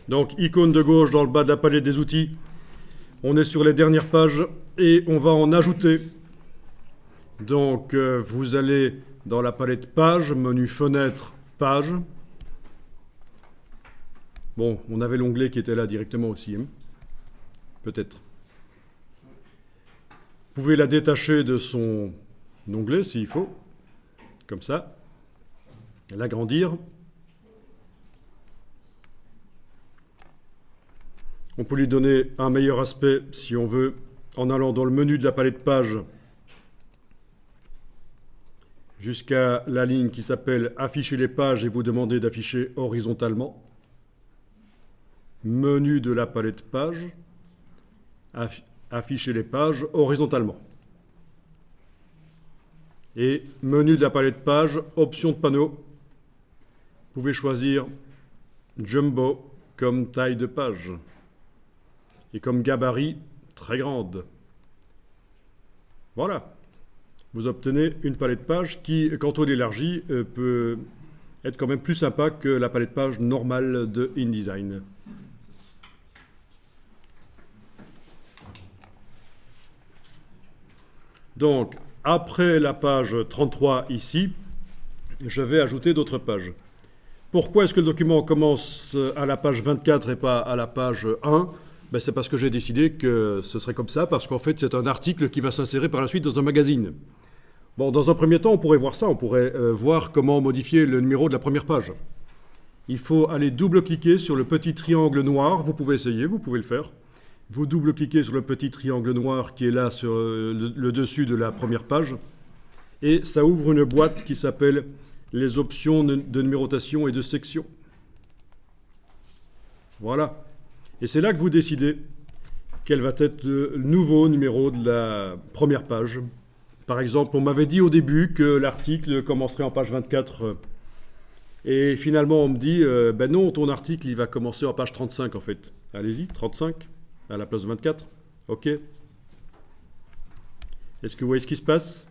Donc, icône de gauche dans le bas de la palette des outils. On est sur les dernières pages et on va en ajouter. Donc, vous allez dans la palette page, menu fenêtre, page. Bon, on avait l'onglet qui était là directement aussi, hein. Peut-être. Vous pouvez la détacher de son onglet s'il faut, comme ça. L'agrandir. On peut lui donner un meilleur aspect si on veut en allant dans le menu de la palette page jusqu'à la ligne qui s'appelle afficher les pages et vous demander d'afficher horizontalement. Menu de la palette page, afficher les pages horizontalement. Et menu de la palette page, option de panneau. Vous pouvez choisir Jumbo comme taille de page et comme gabarit très grande. Voilà. Vous obtenez une palette page qui, quand on l'élargit, peut être quand même plus sympa que la palette page normale de InDesign. Donc, après la page 33 ici, je vais ajouter d'autres pages. Pourquoi est-ce que le document commence à la page 24 et pas à la page 1 ? Ben, c'est parce que j'ai décidé que ce serait comme ça, parce qu'en fait, c'est un article qui va s'insérer par la suite dans un magazine. Bon, dans un premier temps, on pourrait voir ça, on pourrait voir comment modifier le numéro de la première page. Il faut aller double-cliquer sur le petit triangle noir, vous pouvez essayer, vous pouvez le faire. Vous double-cliquez sur le petit triangle noir qui est là sur le dessus de la première page, et ça ouvre une boîte qui s'appelle les options de numérotation et de section. Voilà. Et c'est là que vous décidez quel va être le nouveau numéro de la première page. Par exemple, on m'avait dit au début que l'article commencerait en page 24. Et finalement, on me dit, ben non, ton article, il va commencer en page 35 en fait. Allez-y, 35, à la place de 24. OK. Est-ce que vous voyez ce qui se passe ?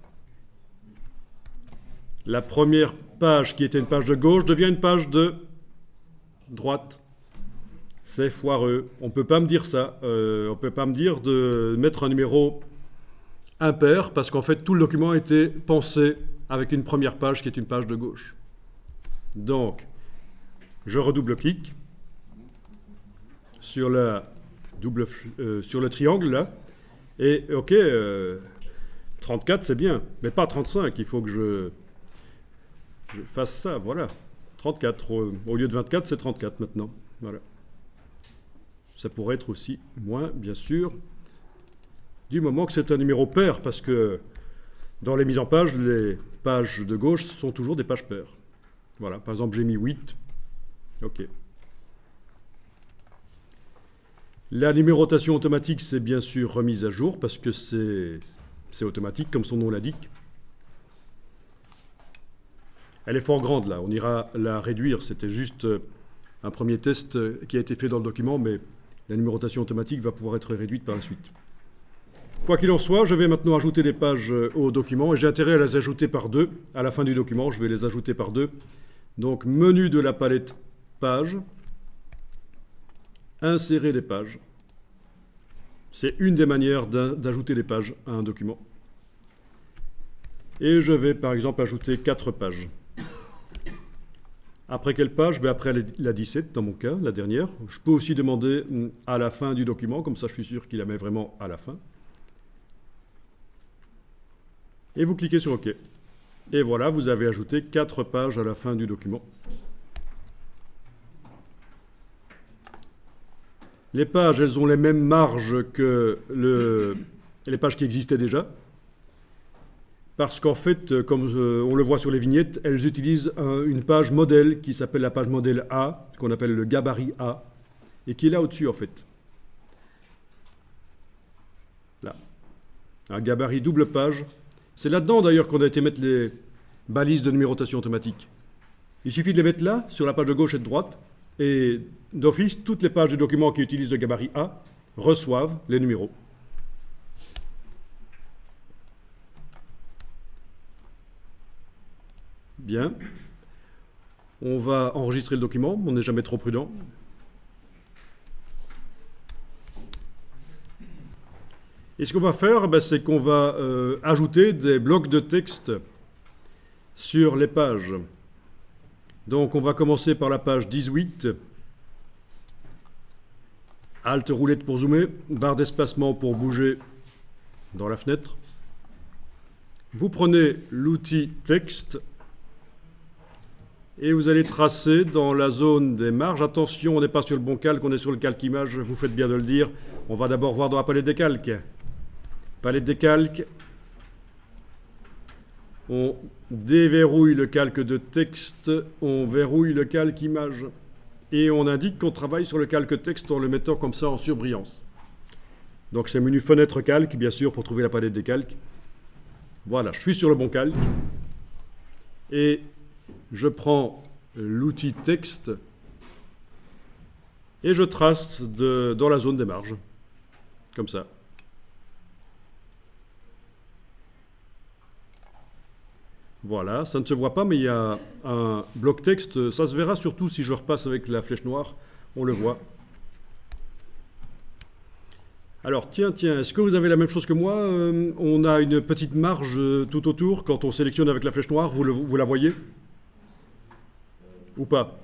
La première page, qui était une page de gauche, devient une page de droite. C'est foireux. On ne peut pas me dire ça. On ne peut pas me dire de mettre un numéro impair, parce qu'en fait, tout le document a été pensé avec une première page qui est une page de gauche. Donc, je redouble-clique sur, sur le triangle, là, et OK, 34, c'est bien, mais pas 35, il faut que je fasse ça, voilà. 34, au lieu de 24, c'est 34 maintenant, voilà. Ça pourrait être aussi moins, bien sûr, du moment que c'est un numéro pair, parce que dans les mises en page, les pages de gauche sont toujours des pages paires. Voilà, par exemple, j'ai mis 8. OK. La numérotation automatique, c'est bien sûr remise à jour, parce que c'est automatique, comme son nom l'indique. Elle est fort grande, là. On ira la réduire. C'était juste un premier test qui a été fait dans le document, mais la numérotation automatique va pouvoir être réduite par la suite. Quoi qu'il en soit, je vais maintenant ajouter des pages au document et j'ai intérêt à les ajouter par deux. À la fin du document, je vais les ajouter par deux. Donc, menu de la palette pages, insérer des pages. C'est une des manières d'ajouter des pages à un document. Et je vais par exemple ajouter 4 pages. Après quelle page ? Après la 17 dans mon cas, la dernière. Je peux aussi demander à la fin du document, comme ça je suis sûr qu'il la met vraiment à la fin. Et vous cliquez sur OK. Et voilà, vous avez ajouté 4 pages à la fin du document. Les pages, elles ont les mêmes marges que les pages qui existaient déjà. Parce qu'en fait, comme on le voit sur les vignettes, elles utilisent une page modèle qui s'appelle la page modèle A, qu'on appelle le gabarit A, et qui est là au-dessus en fait. Là. Un gabarit double page. C'est là-dedans d'ailleurs qu'on a été mettre les balises de numérotation automatique. Il suffit de les mettre là, sur la page de gauche et de droite, et d'office, toutes les pages du document qui utilisent le gabarit A reçoivent les numéros. Bien. On va enregistrer le document, on n'est jamais trop prudent. Et ce qu'on va faire, c'est qu'on va ajouter des blocs de texte sur les pages. Donc on va commencer par la page 18. Alt roulette pour zoomer, barre d'espacement pour bouger dans la fenêtre. Vous prenez l'outil texte et vous allez tracer dans la zone des marges. Attention, on n'est pas sur le bon calque, on est sur le calque image, vous faites bien de le dire. On va d'abord voir dans la palette des calques. Palette des calques. On déverrouille le calque de texte, on verrouille le calque image. Et on indique qu'on travaille sur le calque texte en le mettant comme ça en surbrillance. Donc c'est menu fenêtre calque, bien sûr, pour trouver la palette des calques. Voilà, je suis sur le bon calque. Et je prends l'outil texte et je trace dans la zone des marges. Comme ça. Voilà, ça ne se voit pas, mais il y a un bloc texte. Ça se verra surtout si je repasse avec la flèche noire. On le voit. Alors, tiens, est-ce que vous avez la même chose que moi? On a une petite marge tout autour. Quand on sélectionne avec la flèche noire, vous la voyez? Ou pas?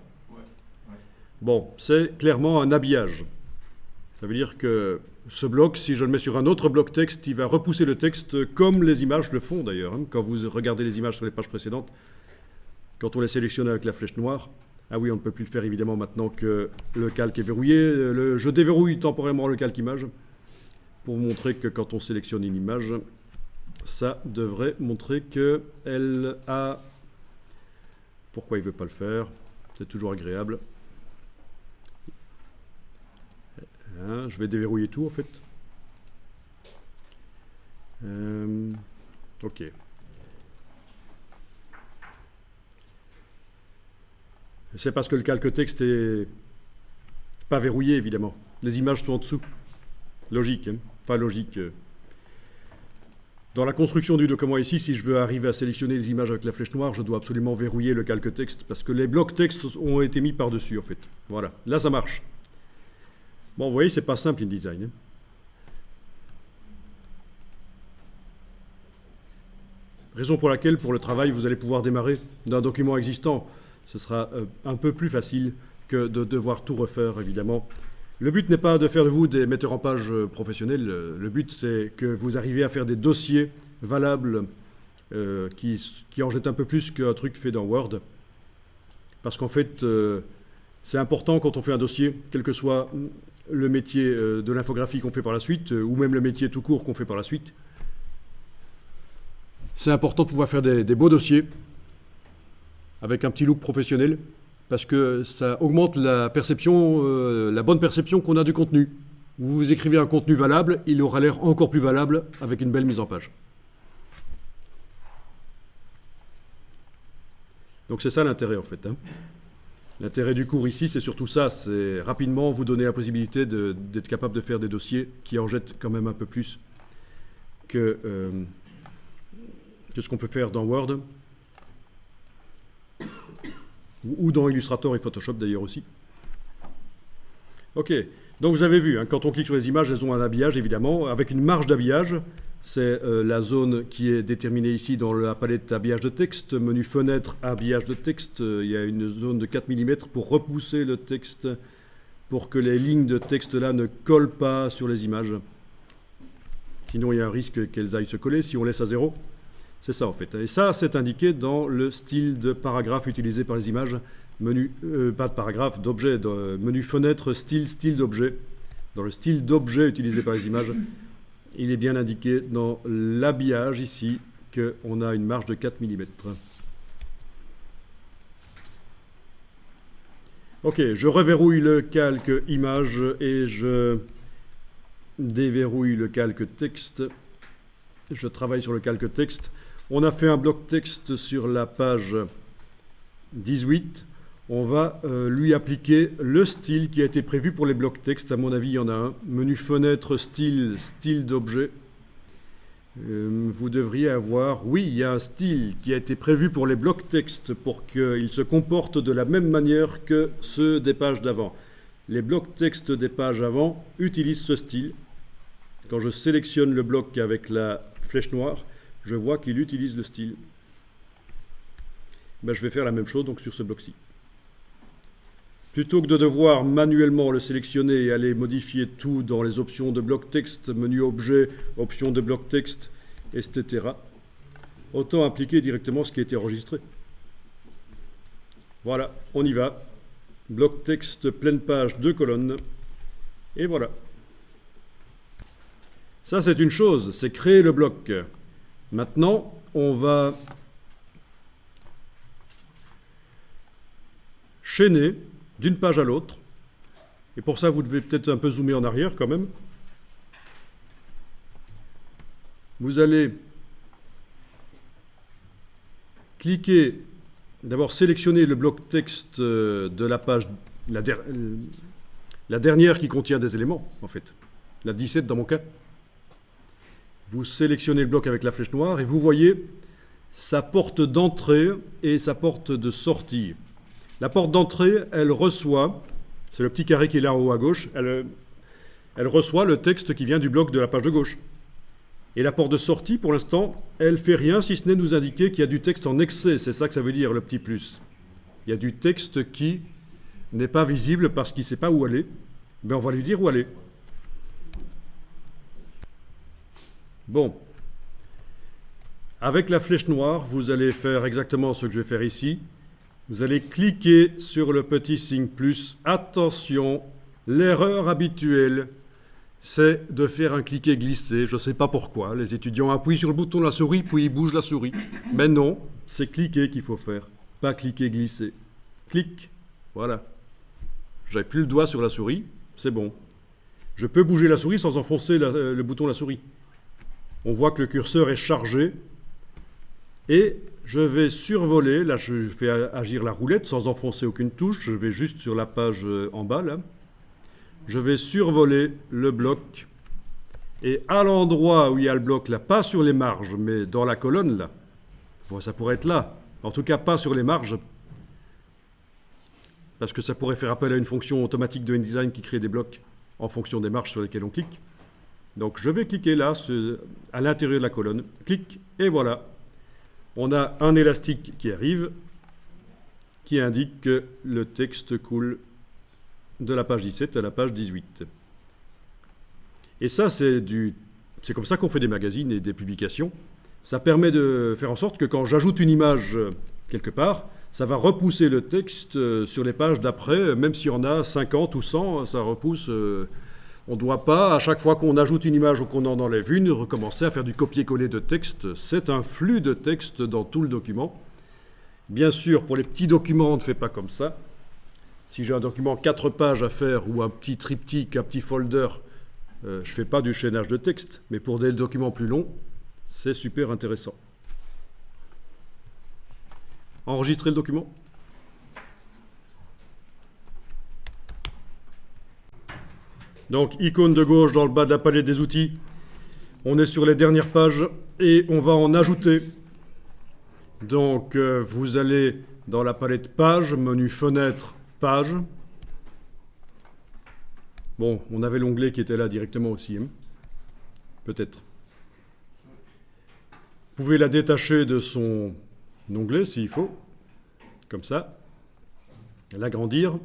Bon, c'est clairement un habillage. Ça veut dire que ce bloc, si je le mets sur un autre bloc texte, il va repousser le texte comme les images le font d'ailleurs. Quand vous regardez les images sur les pages précédentes, quand on les sélectionne avec la flèche noire, ah oui, on ne peut plus le faire évidemment maintenant que le calque est verrouillé. Je déverrouille temporairement le calque image pour vous montrer que quand on sélectionne une image, ça devrait montrer qu'elle a... Pourquoi il ne veut pas le faire? C'est toujours agréable. Je vais déverrouiller tout en fait. Ok. C'est parce que le calque texte est pas verrouillé évidemment. Les images sont en dessous. Logique, hein? Pas logique. Dans la construction du document ici, si je veux arriver à sélectionner les images avec la flèche noire, je dois absolument verrouiller le calque texte parce que les blocs texte ont été mis par-dessus en fait. Voilà, là ça marche. Bon, vous voyez, c'est pas simple InDesign. Hein. Raison pour laquelle, pour le travail, vous allez pouvoir démarrer d'un document existant. Ce sera un peu plus facile que de devoir tout refaire, évidemment. Le but n'est pas de faire de vous des metteurs en page professionnels. Le but, c'est que vous arriviez à faire des dossiers valables qui en jettent un peu plus qu'un truc fait dans Word. Parce qu'en fait, c'est important quand on fait un dossier, quel que soit le métier de l'infographie qu'on fait par la suite, ou même le métier tout court qu'on fait par la suite. C'est important de pouvoir faire des beaux dossiers avec un petit look professionnel, parce que ça augmente la perception, la bonne perception qu'on a du contenu. Vous écrivez un contenu valable, il aura l'air encore plus valable avec une belle mise en page. Donc c'est ça l'intérêt en fait. Hein. L'intérêt du cours ici, c'est surtout ça, c'est rapidement vous donner la possibilité d'être capable de faire des dossiers qui en jettent quand même un peu plus que ce qu'on peut faire dans Word ou dans Illustrator et Photoshop d'ailleurs aussi. Ok, donc vous avez vu, hein, quand on clique sur les images, elles ont un habillage évidemment, avec une marge d'habillage. C'est la zone qui est déterminée ici dans la palette habillage de texte, menu fenêtre, habillage de texte. Il y a une zone de 4 mm pour repousser le texte, pour que les lignes de texte là ne collent pas sur les images. Sinon, il y a un risque qu'elles aillent se coller si on laisse à 0. C'est ça en fait. Et ça, c'est indiqué dans le style de paragraphe utilisé par les images. Menu, pas de paragraphe, d'objet, menu fenêtre, style d'objet. Dans le style d'objet utilisé par les images, il est bien indiqué dans l'habillage ici qu'on a une marge de 4 mm. Ok, je reverrouille le calque image et je déverrouille le calque texte. Je travaille sur le calque texte. On a fait un bloc texte sur la page 18. On va lui appliquer le style qui a été prévu pour les blocs texte. À mon avis, il y en a un. Menu fenêtre, style d'objet. Vous devriez avoir... Oui, il y a un style qui a été prévu pour les blocs texte pour qu'ils se comportent de la même manière que ceux des pages d'avant. Les blocs texte des pages avant utilisent ce style. quand je sélectionne le bloc avec la flèche noire, je vois qu'il utilise le style. Ben, je vais faire la même chose donc sur ce bloc-ci. Plutôt que de devoir manuellement le sélectionner et aller modifier tout dans les options de bloc texte, menu objet, options de bloc texte, etc., autant appliquer directement ce qui a été enregistré. Voilà, on y va. Bloc texte, pleine page, 2 colonnes. Et voilà. Ça, c'est une chose, c'est créer le bloc. Maintenant, on va chaîner d'une page à l'autre. Et pour ça, vous devez peut-être un peu zoomer en arrière quand même. Vous allez cliquer, d'abord sélectionner le bloc texte de la page, la dernière qui contient des éléments, en fait. La 17 dans mon cas. Vous sélectionnez le bloc avec la flèche noire et vous voyez sa porte d'entrée et sa porte de sortie. La porte d'entrée, elle reçoit, c'est le petit carré qui est là en haut à gauche, elle reçoit le texte qui vient du bloc de la page de gauche. Et la porte de sortie, pour l'instant, elle ne fait rien si ce n'est nous indiquer qu'il y a du texte en excès. C'est ça que ça veut dire, le petit plus. Il y a du texte qui n'est pas visible parce qu'il ne sait pas où aller. Ben, on va lui dire où aller. Bon. Avec la flèche noire, vous allez faire exactement ce que je vais faire ici. Vous allez cliquer sur le petit signe plus. Attention, l'erreur habituelle, c'est de faire un cliquer-glisser. Je ne sais pas pourquoi. Les étudiants appuient sur le bouton de la souris, puis ils bougent la souris. Mais non, c'est cliquer qu'il faut faire, pas cliquer-glisser. Clic, voilà. J'avais plus le doigt sur la souris, c'est bon. Je peux bouger la souris sans enfoncer le bouton de la souris. On voit que le curseur est chargé. Et je vais survoler, là je fais agir la roulette sans enfoncer aucune touche, je vais juste sur la page en bas là. Je vais survoler le bloc et à l'endroit où il y a le bloc là, pas sur les marges mais dans la colonne là, bon, ça pourrait être là, en tout cas pas sur les marges, parce que ça pourrait faire appel à une fonction automatique de InDesign qui crée des blocs en fonction des marges sur lesquelles on clique. Donc je vais cliquer là, à l'intérieur de la colonne, clic et voilà. On a un élastique qui arrive, qui indique que le texte coule de la page 17 à la page 18. Et ça, c'est comme ça qu'on fait des magazines et des publications. Ça permet de faire en sorte que quand j'ajoute une image quelque part, ça va repousser le texte sur les pages d'après, même s'il y en a 50 ou 100, ça repousse. On ne doit pas, à chaque fois qu'on ajoute une image ou qu'on en enlève une, recommencer à faire du copier-coller de texte. C'est un flux de texte dans tout le document. Bien sûr, pour les petits documents, on ne fait pas comme ça. Si j'ai un document 4 pages à faire ou un petit triptyque, un petit folder, je ne fais pas du chaînage de texte. Mais pour des documents plus longs, c'est super intéressant. Enregistrer le document. Donc, icône de gauche dans le bas de la palette des outils. On est sur les dernières pages et on va en ajouter. Donc, vous allez dans la palette page, menu fenêtre, page. Bon, on avait l'onglet qui était là directement aussi, hein. Peut-être. Vous pouvez la détacher de son onglet s'il faut, comme ça. L'agrandir.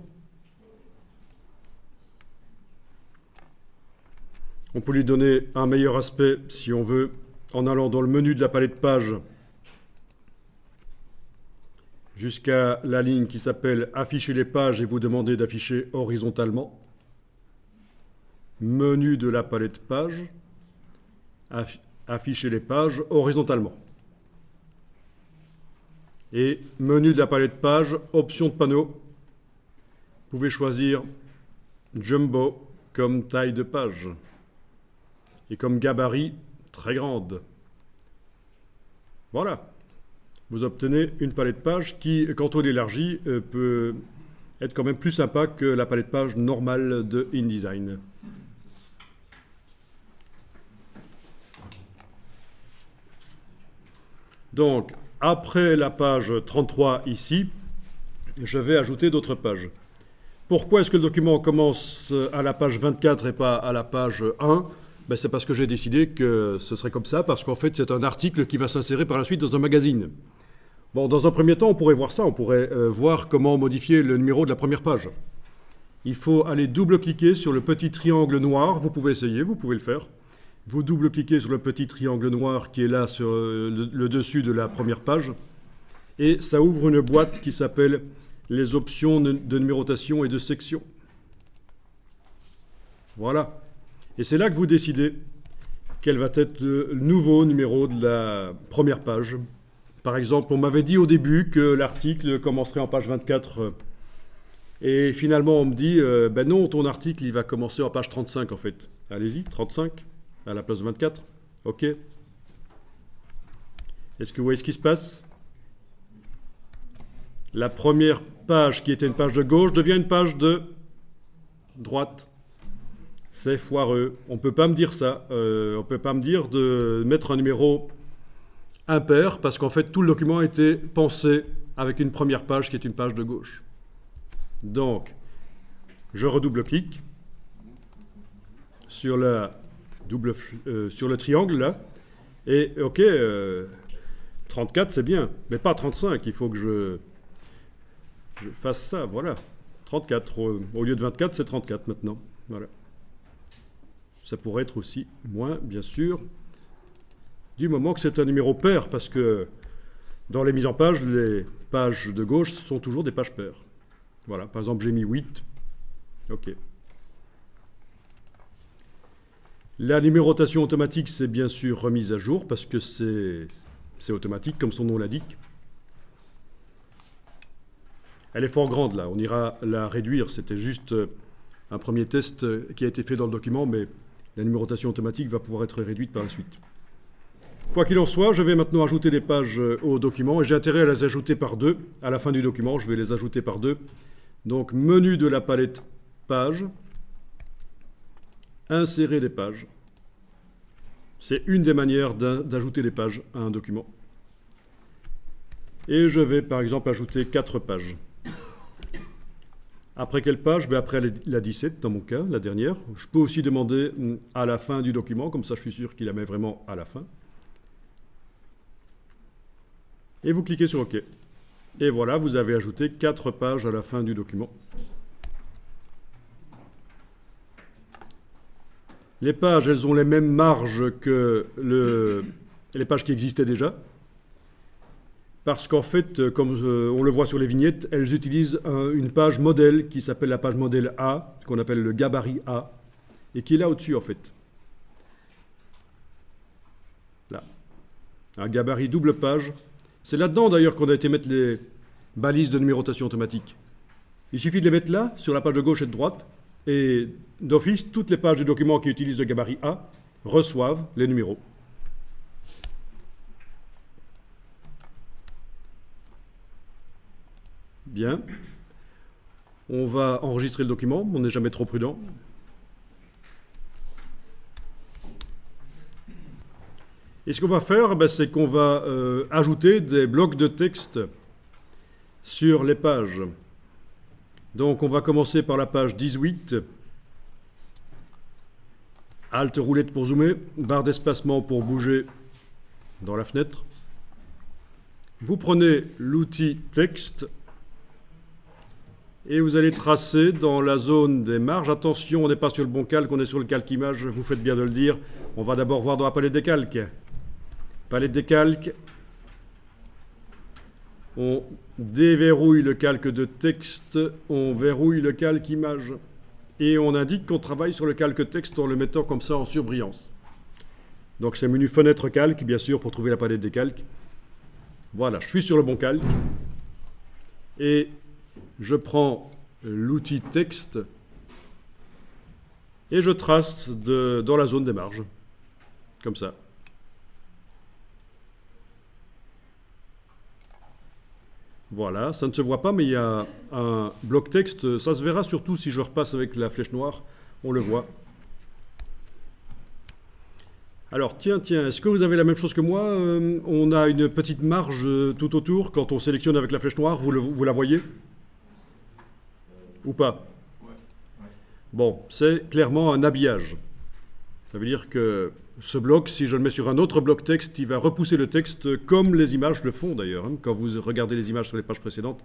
On peut lui donner un meilleur aspect, si on veut, en allant dans le menu de la palette page jusqu'à la ligne qui s'appelle « Afficher les pages » et vous demandez d'afficher horizontalement. Menu de la palette page, afficher les pages horizontalement. Et menu de la palette page, option de panneau. Vous pouvez choisir Jumbo comme taille de page. Et comme gabarit, très grande. Voilà. Vous obtenez une palette page qui, quand on l'élargit, peut être quand même plus sympa que la palette page normale de InDesign. Donc, après la page 33 ici, je vais ajouter d'autres pages. Pourquoi est-ce que le document commence à la page 24 et pas à la page 1 ? Ben, c'est parce que j'ai décidé que ce serait comme ça, parce qu'en fait, c'est un article qui va s'insérer par la suite dans un magazine. Bon, dans un premier temps, on pourrait voir ça, on pourrait voir comment modifier le numéro de la première page. Il faut aller double-cliquer sur le petit triangle noir, vous pouvez essayer, vous pouvez le faire. Vous double-cliquez sur le petit triangle noir qui est là sur le dessus de la première page, et ça ouvre une boîte qui s'appelle les options de numérotation et de section. Voilà. Et c'est là que vous décidez quel va être le nouveau numéro de la première page. Par exemple, on m'avait dit au début que l'article commencerait en page 24. Et finalement, on me dit, ben non, ton article, il va commencer en page 35 en fait. Allez-y, 35, à la place de 24. OK. Est-ce que vous voyez ce qui se passe? La première page, qui était une page de gauche, devient une page de droite. C'est foireux. On ne peut pas me dire ça. On ne peut pas me dire de mettre un numéro impair, parce qu'en fait, tout le document a été pensé avec une première page qui est une page de gauche. Donc, je redouble-clique sur, sur le triangle, là, et OK, 34, c'est bien, mais pas 35, il faut que je fasse ça, voilà. 34, au lieu de 24, c'est 34 maintenant, voilà. Ça pourrait être aussi moins, bien sûr, du moment que c'est un numéro pair, parce que dans les mises en page, les pages de gauche sont toujours des pages paires. Voilà, par exemple, j'ai mis 8. OK. La numérotation automatique, c'est bien sûr remise à jour, parce que c'est automatique, comme son nom l'indique. Elle est fort grande, là. On ira la réduire. C'était juste un premier test qui a été fait dans le document, mais la numérotation automatique va pouvoir être réduite par la suite. Quoi qu'il en soit, je vais maintenant ajouter des pages au document et j'ai intérêt à les ajouter par deux. À la fin du document, je vais les ajouter par deux. Donc, menu de la palette pages, insérer des pages. C'est une des manières d'ajouter des pages à un document. Et je vais par exemple ajouter 4 pages. Après quelle page? Après la 17 dans mon cas, la dernière. Je peux aussi demander à la fin du document, comme ça je suis sûr qu'il la met vraiment à la fin. Et vous cliquez sur OK. Et voilà, vous avez ajouté 4 pages à la fin du document. Les pages, elles ont les mêmes marges que les pages qui existaient déjà. Parce qu'en fait, comme on le voit sur les vignettes, elles utilisent une page modèle qui s'appelle la page modèle A, qu'on appelle le gabarit A, et qui est là au-dessus en fait. Là. Un gabarit double page. C'est là-dedans d'ailleurs qu'on a été mettre les balises de numérotation automatique. Il suffit de les mettre là, sur la page de gauche et de droite, et d'office, toutes les pages du document qui utilisent le gabarit A reçoivent les numéros. Bien. On va enregistrer le document, on n'est jamais trop prudent. Et ce qu'on va faire, c'est qu'on va ajouter des blocs de texte sur les pages. Donc on va commencer par la page 18. Alt roulette pour zoomer, barre d'espacement pour bouger dans la fenêtre. Vous prenez l'outil texte et vous allez tracer dans la zone des marges. Attention, on n'est pas sur le bon calque, on est sur le calque image, vous faites bien de le dire. On va d'abord voir dans la palette des calques. Palette des calques. On déverrouille le calque de texte, on verrouille le calque image. Et on indique qu'on travaille sur le calque texte en le mettant comme ça en surbrillance. Donc c'est menu fenêtre calque, bien sûr, pour trouver la palette des calques. Voilà, je suis sur le bon calque. Et je prends l'outil texte et je trace dans la zone des marges, comme ça. Voilà, ça ne se voit pas, mais il y a un bloc texte. Ça se verra surtout si je repasse avec la flèche noire, on le voit. Alors, tiens, est-ce que vous avez la même chose que moi? On a une petite marge tout autour. Quand on sélectionne avec la flèche noire, vous la voyez? Ou pas? Bon, c'est clairement un habillage. Ça veut dire que ce bloc, si je le mets sur un autre bloc texte, il va repousser le texte comme les images le font d'ailleurs. Quand vous regardez les images sur les pages précédentes,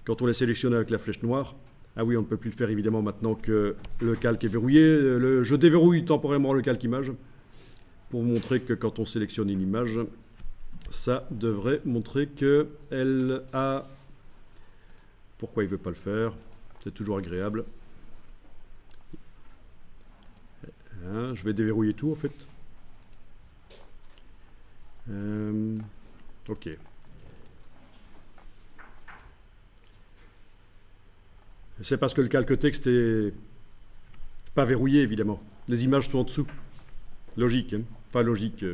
quand on les sélectionne avec la flèche noire, ah oui, on ne peut plus le faire évidemment maintenant que le calque est verrouillé. Je déverrouille temporairement le calque image pour vous montrer que quand on sélectionne une image, ça devrait montrer qu'elle a... Pourquoi il ne veut pas le faire? C'est toujours agréable. Je vais déverrouiller tout en fait. Ok. C'est parce que le calque texte est pas verrouillé évidemment. Les images sont en dessous. Logique, hein? Pas logique.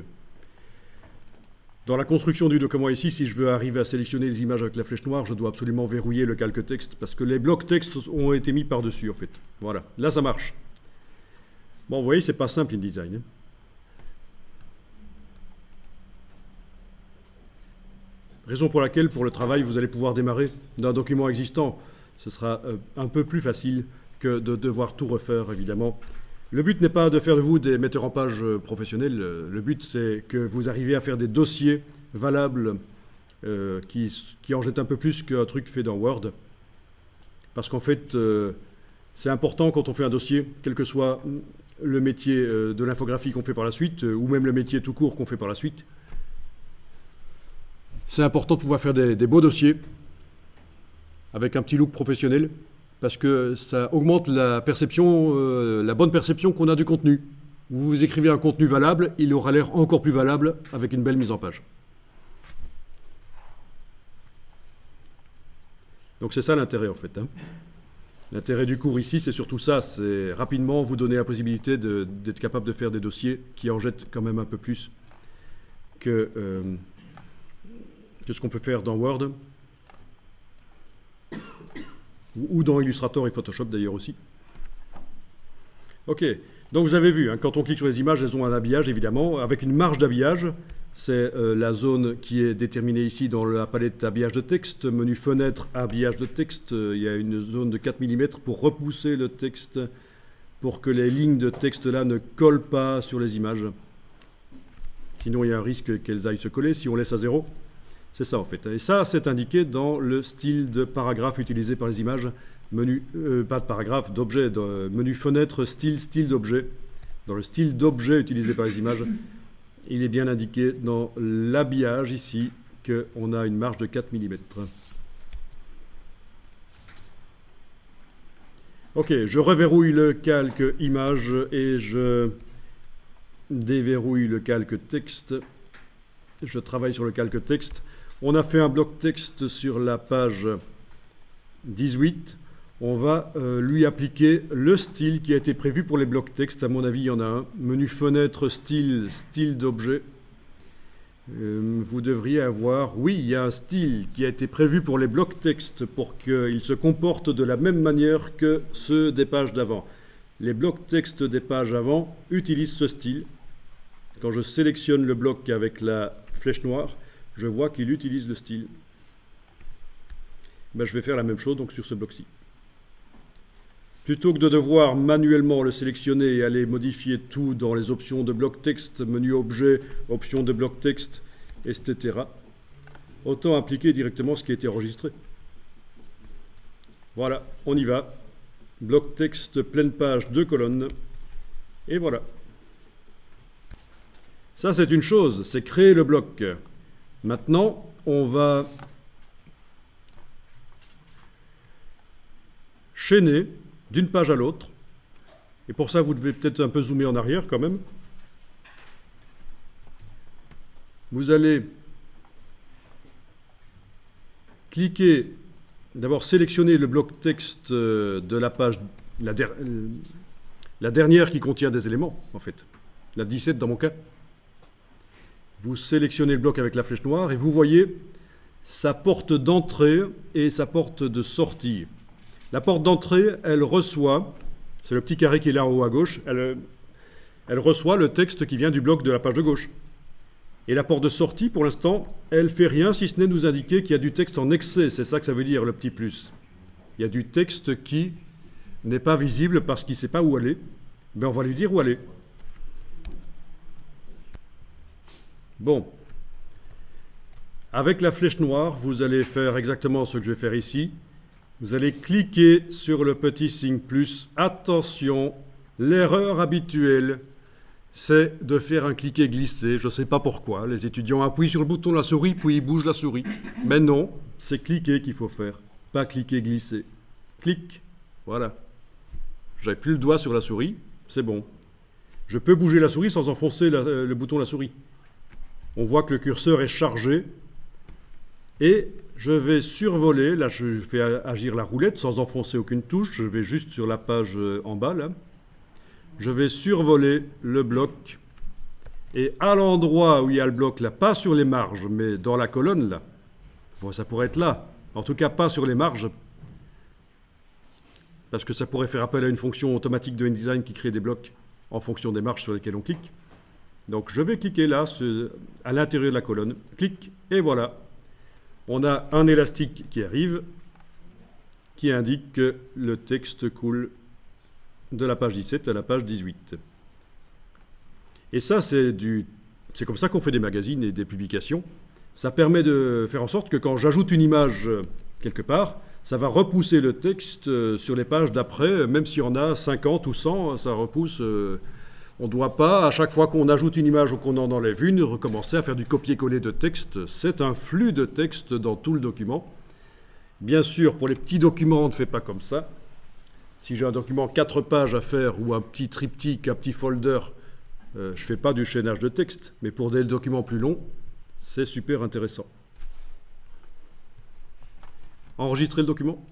Dans la construction du document ici, si je veux arriver à sélectionner les images avec la flèche noire, je dois absolument verrouiller le calque texte parce que les blocs texte ont été mis par-dessus en fait. Voilà, là ça marche. Bon, vous voyez, c'est pas simple InDesign. Hein. Raison pour laquelle, pour le travail, vous allez pouvoir démarrer d'un document existant. Ce sera un peu plus facile que de devoir tout refaire, évidemment. Le but n'est pas de faire de vous des metteurs en page professionnels. Le but, c'est que vous arriviez à faire des dossiers valables qui en jettent un peu plus qu'un truc fait dans Word. Parce qu'en fait, c'est important quand on fait un dossier, quel que soit le métier de l'infographie qu'on fait par la suite, ou même le métier tout court qu'on fait par la suite. C'est important de pouvoir faire des beaux dossiers avec un petit look professionnel, parce que ça augmente la perception, la bonne perception qu'on a du contenu. Vous écrivez un contenu valable, il aura l'air encore plus valable avec une belle mise en page. Donc c'est ça l'intérêt en fait. Hein. L'intérêt du cours ici, c'est surtout ça, c'est rapidement vous donner la possibilité d'être capable de faire des dossiers qui en jettent quand même un peu plus que ce qu'on peut faire dans Word, ou dans Illustrator et Photoshop d'ailleurs aussi. Ok, donc vous avez vu, hein, quand on clique sur les images, elles ont un habillage évidemment, avec une marge d'habillage. C'est la zone qui est déterminée ici dans la palette habillage de texte, menu fenêtre, habillage de texte. Il y a une zone de 4 mm pour repousser le texte, pour que les lignes de texte là ne collent pas sur les images. Sinon, il y a un risque qu'elles aillent se coller si on laisse à 0. C'est ça en fait. Et ça, c'est indiqué dans le style de paragraphe utilisé par les images. Menu, pas de paragraphe, d'objet, menu fenêtre, style d'objet. Dans le style d'objet utilisé par les images, il est bien indiqué dans l'habillage ici qu'on a une marge de 4 mm. Ok, je reverrouille le calque image et je déverrouille le calque texte. Je travaille sur le calque texte. On a fait un bloc texte sur la page 18. On va lui appliquer le style qui a été prévu pour les blocs texte. À mon avis, il y en a un. Menu fenêtre, style d'objet. Vous devriez avoir... Oui, il y a un style qui a été prévu pour les blocs texte pour qu'ils se comportent de la même manière que ceux des pages d'avant. Les blocs texte des pages avant utilisent ce style. Quand je sélectionne le bloc avec la flèche noire, je vois qu'il utilise le style. Ben, je vais faire la même chose donc sur ce bloc-ci. Plutôt que de devoir manuellement le sélectionner et aller modifier tout dans les options de bloc texte, menu objet, options de bloc texte, etc., autant appliquer directement ce qui a été enregistré. Voilà, on y va. Bloc texte, pleine page, 2 colonnes. Et voilà. Ça, c'est une chose, c'est créer le bloc. Maintenant, on va chaîner d'une page à l'autre. Et pour ça, vous devez peut-être un peu zoomer en arrière quand même. Vous allez cliquer, d'abord sélectionner le bloc texte de la page, la dernière qui contient des éléments, en fait. La 17 dans mon cas. Vous sélectionnez le bloc avec la flèche noire et vous voyez sa porte d'entrée et sa porte de sortie. La porte d'entrée, elle reçoit, c'est le petit carré qui est là en haut à gauche, elle reçoit le texte qui vient du bloc de la page de gauche. Et la porte de sortie, pour l'instant, elle ne fait rien si ce n'est nous indiquer qu'il y a du texte en excès. C'est ça que ça veut dire, le petit plus. Il y a du texte qui n'est pas visible parce qu'il ne sait pas où aller. Ben, on va lui dire où aller. Bon. Avec la flèche noire, vous allez faire exactement ce que je vais faire ici. Vous allez cliquer sur le petit signe plus. Attention, l'erreur habituelle, c'est de faire un cliquer-glisser. Je ne sais pas pourquoi. Les étudiants appuient sur le bouton de la souris, puis ils bougent la souris. Mais non, c'est cliquer qu'il faut faire, pas cliquer-glisser. Clic, voilà. J'avais plus le doigt sur la souris, c'est bon. Je peux bouger la souris sans enfoncer le bouton de la souris. On voit que le curseur est chargé. Et je vais survoler, là je fais agir la roulette sans enfoncer aucune touche, je vais juste sur la page en bas là. Je vais survoler le bloc et à l'endroit où il y a le bloc là, pas sur les marges mais dans la colonne là, bon, ça pourrait être là, en tout cas pas sur les marges parce que ça pourrait faire appel à une fonction automatique de InDesign qui crée des blocs en fonction des marges sur lesquelles on clique. Donc je vais cliquer là, à l'intérieur de la colonne, clic et voilà. On a un élastique qui arrive, qui indique que le texte coule de la page 17 à la page 18. Et ça, c'est comme ça qu'on fait des magazines et des publications. Ça permet de faire en sorte que quand j'ajoute une image quelque part, ça va repousser le texte sur les pages d'après, même s'il y en a 50 ou 100, ça repousse. On ne doit pas, à chaque fois qu'on ajoute une image ou qu'on en enlève une, recommencer à faire du copier-coller de texte. C'est un flux de texte dans tout le document. Bien sûr, pour les petits documents, on ne fait pas comme ça. Si j'ai un document 4 pages à faire ou un petit triptyque, un petit folder, je ne fais pas du chaînage de texte. Mais pour des documents plus longs, c'est super intéressant. Enregistrer le document.